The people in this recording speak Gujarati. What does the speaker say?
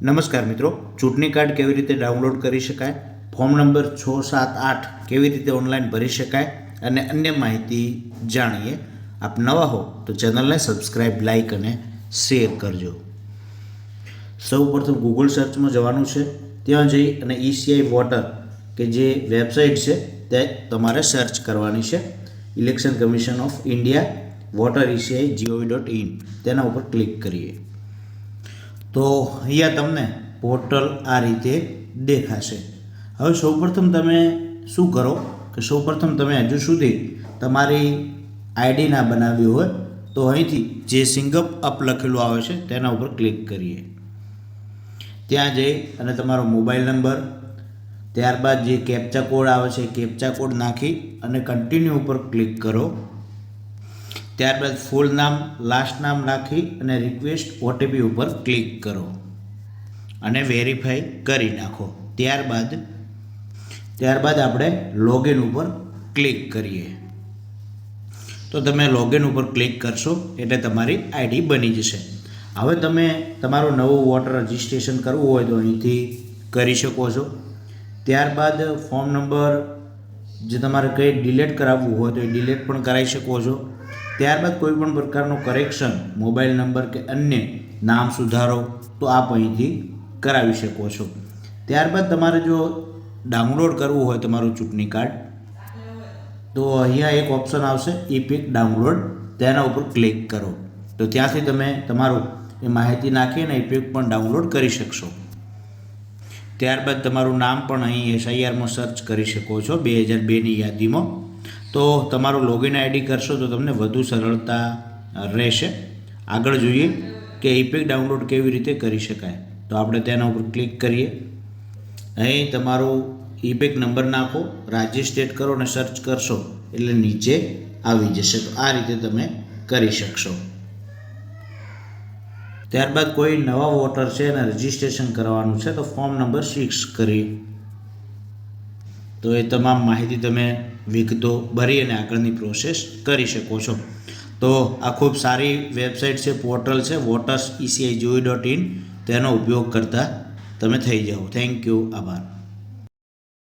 નમસ્કાર મિત્રો, ચૂંટણી કાર્ડ કેવી રીતે ડાઉનલોડ કરી શકાય, ફોર્મ નંબર 6, 7, 8 કેવી રીતે ઓનલાઈન ભરી શકાય અને અન્ય માહિતી જાણીએ. આપ નવા હો તો ચેનલને સબસ્ક્રાઈબ, લાઇક અને શેર કરજો. સૌ પ્રથમ ગૂગલ સર્ચમાં જવાનું છે. ત્યાં જઈ અને ECI વોટર કે જે વેબસાઇટ છે તે તમારે સર્ચ કરવાની છે. Election commission of India water ECI.gov.in તેના ઉપર ક્લિક કરીએ તો અહીંયા તમને પોર્ટલ આ રીતે દેખાશે. હવે સૌપ્રથમ તમે શું કરો કે સૌપ્રથમ તમે હજુ સુધી તમારી આઈડી ના બનાવી હોય તો અહીંથી જે સિંગઅપ અપ લખેલું આવે છે તેના ઉપર ક્લિક કરીએ. ત્યાં જઈ અને તમારો મોબાઈલ નંબર, ત્યારબાદ જે કેપ્ચા કોડ આવે છે કેપ્ચા કોડ નાખી અને કન્ટિન્યુ ઉપર ક્લિક કરો. ત્યારબાદ ફૂલ નામ, લાસ્ટ નામ નાખી અને રિક્વેસ્ટ OTP ઉપર ક્લિક કરો અને વેરીફાઈ કરી નાખો. ત્યારબાદ આપણે લોગિન ઉપર ક્લિક કરીએ. તો તમે લોગિન ઉપર ક્લિક કરશો એટલે તમારી આઈડી બની જશે. હવે તમે તમારું નવું વોટર રજિસ્ટ્રેશન કરવું હોય તો અહીંથી કરી શકો છો. ત્યારબાદ ફોર્મ નંબર જે તમારે કંઈ ડિલીટ કરાવવું હોય તો એ ડિલીટ પણ કરાવી શકો છો. ત્યારબાદ કોઈ પણ પ્રકારનું કરેક્શન, મોબાઈલ નંબર કે અન્ય નામ સુધારો તો આપ અહીંથી કરાવી શકો છો. ત્યારબાદ તમારે જો ડાઉનલોડ કરવું હોય તમારું ચૂંટણી કાર્ડ તો અહીંયા એક ઓપ્શન આવશે ઈ-પિક ડાઉનલોડ, તેના ઉપર ક્લિક કરો તો ત્યાંથી તમે તમારું એ માહિતી નાખીને ઈ-પિક પણ ડાઉનલોડ કરી શકશો. ત્યારબાદ તમારું નામ પણ અહીં SIRમાં સર્ચ કરી શકો છો 2002ની યાદીમાં. તો તમારું લોગિન આઈડી કરશો તો તમને વધુ સરળતા રહેશે. આગળ જોઈએ કે ઈ-પિક ડાઉનલોડ કેવી રીતે કરી શકાય. તો આપણે તેના ઉપર ક્લિક કરીએ. અહીં તમારું ઈ-પિક નંબર નાખો, રાજ્ય સ્ટેટ કરો અને સર્ચ કરશો એટલે નીચે આવી જશે. તો આ રીતે તમે કરી શકશો. ત્યારબાદ કોઈ નવા વોટર છે અને રજિસ્ટ્રેશન કરવાનું છે તો ફોર્મ નંબર 6 કરી તો એ તમામ માહિતી તમે વિગતો ભરી અને આગળની પ્રોસેસ કરી શકો છો. તો આ ખૂબ સારી વેબસાઇટ છે, પોર્ટલ છે voters.eci.gov.in, તેનો ઉપયોગ કરતા તમે થઈ જાઓ. થેન્ક યુ, આભાર.